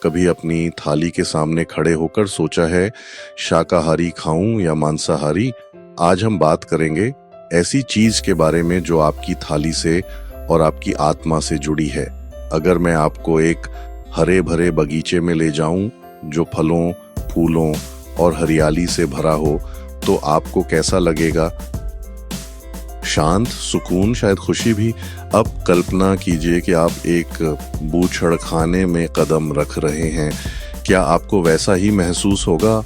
कभी अपनी थाली के सामने खड़े होकर सोचा है शाकाहारी खाऊं या मांसाहारी? आज हम बात करेंगे ऐसी चीज के बारे में जो आपकी थाली से और आपकी आत्मा से जुड़ी है। अगर मैं आपको एक हरे भरे बगीचे में ले जाऊं जो फलों, फूलों और हरियाली से भरा हो, तो आपको कैसा लगेगा? शांत, सुकून, शायद खुशी भी। अब कल्पना कीजिए कि आप एक बूढ़ड़खाने में कदम रख रहे हैं। क्या आपको वैसा ही महसूस होगा?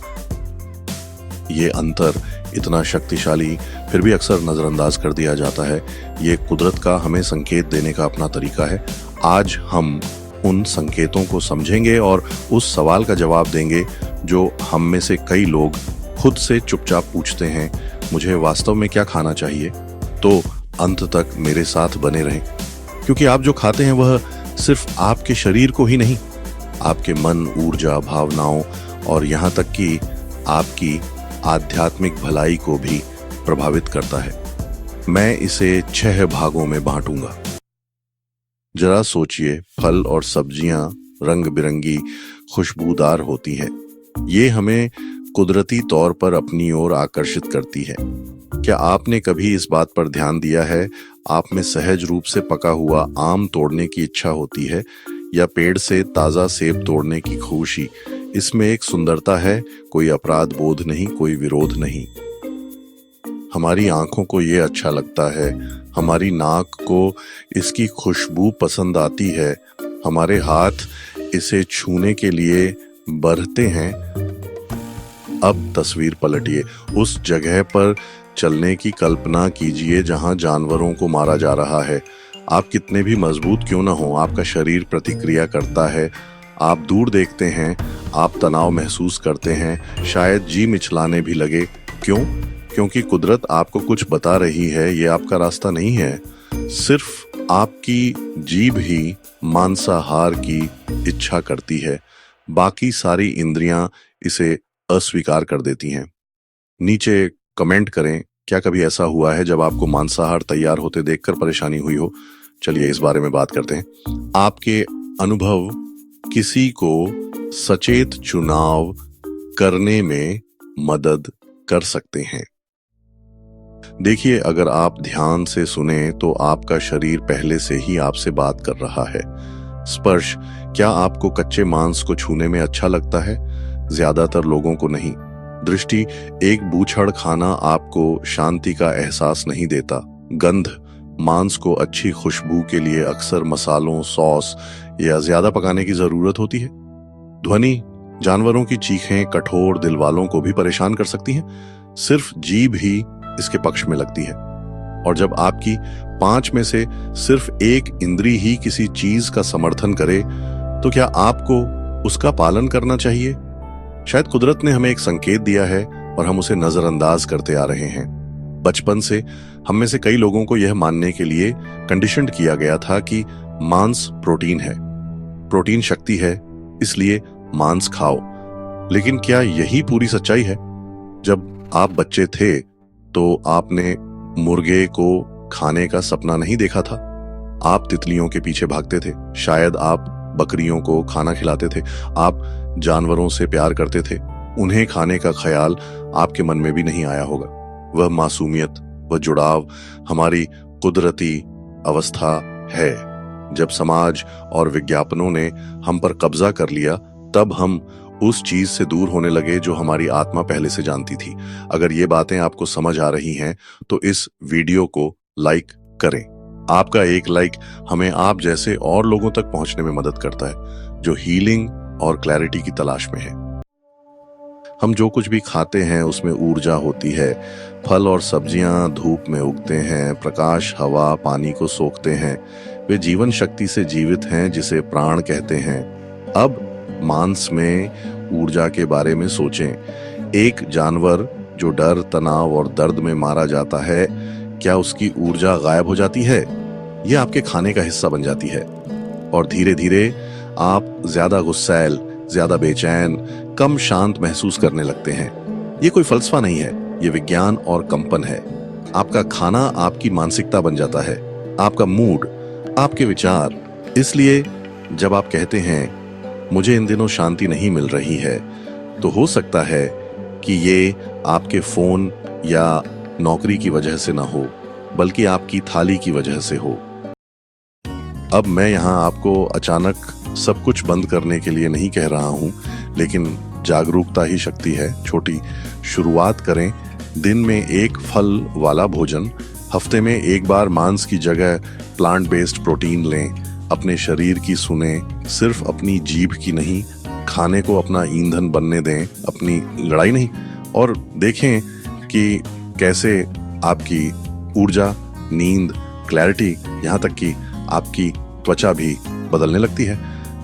ये अंतर इतना शक्तिशाली फिर भी अक्सर नजरअंदाज कर दिया जाता है। ये कुदरत का हमें संकेत देने का अपना तरीका है। आज हम उन संकेतों को समझेंगे और उस सवाल का जवाब देंगे जो हम में से कई लोग खुद से चुपचाप पूछते हैं, मुझे वास्तव में क्या खाना चाहिए? तो अंत तक मेरे साथ बने रहें, क्योंकि आप जो खाते हैं वह सिर्फ आपके शरीर को ही नहीं, आपके मन, ऊर्जा, भावनाओं और यहाँ तक कि आपकी आध्यात्मिक भलाई को भी प्रभावित करता है। मैं इसे 6 भागों में बांटूंगा। जरा सोचिए, फल और सब्जियां रंग बिरंगी, खुशबूदार होती हैं। ये हमें कुदरती तौर पर अपनी ओर आकर्षित करती है। क्या आपने कभी इस बात पर ध्यान दिया है, आप में सहज रूप से पका हुआ आम तोड़ने की इच्छा होती है या पेड़ से ताजा सेब तोड़ने की खुशी? इसमें एक सुंदरता है, कोई अपराध बोध नहीं, कोई विरोध नहीं। हमारी आंखों को ये अच्छा लगता है, हमारी नाक को इसकी खुशबू पसंद आती है, हमारे हाथ इसे छूने के लिए बढ़ते हैं। अब तस्वीर पलटिए, उस जगह पर चलने की कल्पना कीजिए जहां जानवरों को मारा जा रहा है। आप कितने भी मजबूत क्यों ना हो, आपका शरीर प्रतिक्रिया करता है। आप दूर देखते हैं, आप तनाव महसूस करते हैं, शायद जी मिचलाने भी लगे। क्यों? क्योंकि कुदरत आपको कुछ बता रही है, ये आपका रास्ता नहीं है। सिर्फ आपकी जीभ ही मांसाहार की इच्छा करती है, बाकी सारी इंद्रियां इसे अस्वीकार कर देती हैं। नीचे कमेंट करें, क्या कभी ऐसा हुआ है जब आपको मांसाहार तैयार होते देखकर परेशानी हुई हो? चलिए इस बारे में बात करते हैं। आपके अनुभव किसी को सचेत चुनाव करने में मदद कर सकते हैं। देखिए, अगर आप ध्यान से सुने तो आपका शरीर पहले से ही आपसे बात कर रहा है। स्पर्श, क्या आपको कच्चे मांस को छूने में अच्छा लगता है? ज्यादातर लोगों को नहीं। दृष्टि, एक बूढ़ड़खाना आपको शांति का एहसास नहीं देता। गंध, मांस को अच्छी खुशबू के लिए अक्सर मसालों, सॉस या ज्यादा पकाने की जरूरत होती है। ध्वनि, जानवरों की चीखें कठोर दिल वालों को भी परेशान कर सकती हैं। सिर्फ जीभ ही इसके पक्ष में लगती है। और जब आपकी 5 में से सिर्फ एक इंद्री ही किसी चीज का समर्थन करे, तो क्या आपको उसका पालन करना चाहिए? शायद कुदरत ने हमें एक संकेत दिया है और हम उसे नजरअंदाज करते आ रहे हैं। बचपन से हम में से कई लोगों को यह मानने के लिए कंडीशन्ड किया गया था कि मांस प्रोटीन है, प्रोटीन शक्ति है, इसलिए मांस खाओ। लेकिन क्या यही पूरी सच्चाई है? जब आप बच्चे थे तो आपने मुर्गे को खाने का सपना नहीं देखा था। आप तितलियों के पीछे भागते थे, शायद आप बकरियों को खाना खिलाते थे, आप जानवरों से प्यार करते थे। उन्हें खाने का ख्याल आपके मन में भी नहीं आया होगा। वह मासूमियत, वह जुड़ाव हमारी कुदरती अवस्था है। जब समाज और विज्ञापनों ने हम पर कब्जा कर लिया, तब हम उस चीज से दूर होने लगे जो हमारी आत्मा पहले से जानती थी। अगर ये बातें आपको समझ आ रही हैं तो इस वीडियो को लाइक करें। आपका एक लाइक हमें आप जैसे और लोगों तक पहुंचने में मदद करता है जो हीलिंग और क्लैरिटी की तलाश में है। हम जो कुछ भी खाते हैं उसमें ऊर्जा होती है। फल और सब्जियां धूप में उगते हैं, प्रकाश, हवा, पानी को सोखते हैं। वे जीवन शक्ति से जीवित हैं जिसे प्राण कहते हैं। अब मांस में ऊर्जा के बारे में सोचें। एक जानवर जो डर, तनाव और दर्द में मारा जाता है, क्या उसकी ऊर्जा गायब हो जाती है? यह आपके खाने का हिस्सा बन जाती है और धीरे धीरे आप ज्यादा गुस्सैल, ज्यादा बेचैन, कम शांत महसूस करने लगते हैं। ये कोई फलसफा नहीं है, ये विज्ञान और कंपन है। आपका खाना आपकी मानसिकता बन जाता है, आपका मूड, आपके विचार। इसलिए जब आप कहते हैं मुझे इन दिनों शांति नहीं मिल रही है। तो हो सकता है कि ये आपके फोन या नौकरी की वजह से ना हो, बल्कि आपकी थाली की वजह से हो। अब मैं यहाँ आपको अचानक सब कुछ बंद करने के लिए नहीं कह रहा हूँ, लेकिन जागरूकता ही शक्ति है। छोटी शुरुआत करें। दिन में एक फल वाला भोजन, हफ्ते में एक बार मांस की जगह प्लांट बेस्ड प्रोटीन लें। अपने शरीर की सुने, सिर्फ अपनी जीभ की नहीं। खाने को अपना ईंधन बनने दें, अपनी लड़ाई नहीं। और देखें कि कैसे आपकी ऊर्जा, नींद, क्लैरिटी, यहाँ तक कि आपकी त्वचा भी बदलने लगती है।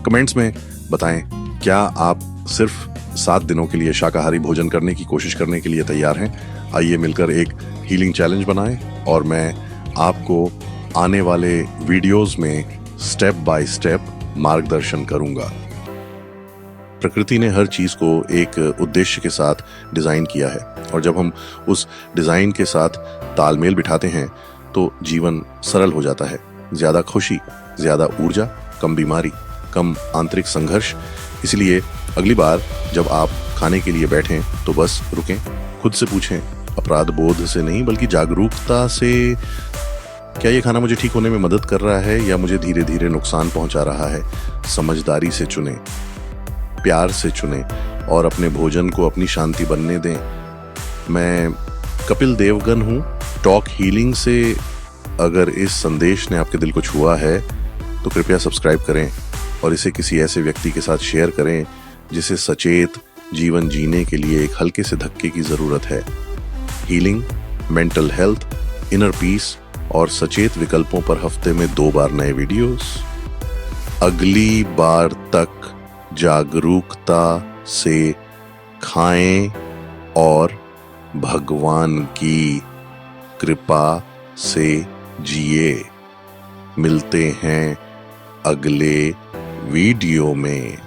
कमेंट्स में बताएं, क्या आप सिर्फ 7 दिनों के लिए शाकाहारी भोजन करने की कोशिश करने के लिए तैयार हैं? आइए मिलकर एक हीलिंग चैलेंज बनाएं और मैं आपको आने वाले वीडियोस में स्टेप बाय स्टेप मार्गदर्शन करूंगा। प्रकृति ने हर चीज को एक उद्देश्य के साथ डिजाइन किया है, और जब हम उस डिजाइन के साथ तालमेल बिठाते हैं तो जीवन सरल हो जाता है। ज्यादा खुशी, ज्यादा ऊर्जा, कम बीमारी, कम आंतरिक संघर्ष। इसलिए अगली बार जब आप खाने के लिए बैठें तो बस रुकें, खुद से पूछें, अपराध बोध से नहीं बल्कि जागरूकता से, क्या ये खाना मुझे ठीक होने में मदद कर रहा है या मुझे धीरे धीरे नुकसान पहुंचा रहा है? समझदारी से चुनें, प्यार से चुनें और अपने भोजन को अपनी शांति बनने दें। मैं कपिल देवगन हूँ, टॉक हीलिंग से। अगर इस संदेश ने आपके दिल को छुआ है तो कृपया सब्सक्राइब करें और इसे किसी ऐसे व्यक्ति के साथ शेयर करें जिसे सचेत जीवन जीने के लिए एक हल्के से धक्के की जरूरत है। Healing, mental health, inner peace और सचेत विकल्पों पर हफ्ते में 2 बार नए वीडियोस। अगली बार तक जागरूकता से खाएं और भगवान की कृपा से जिए। मिलते हैं अगले वीडियो में।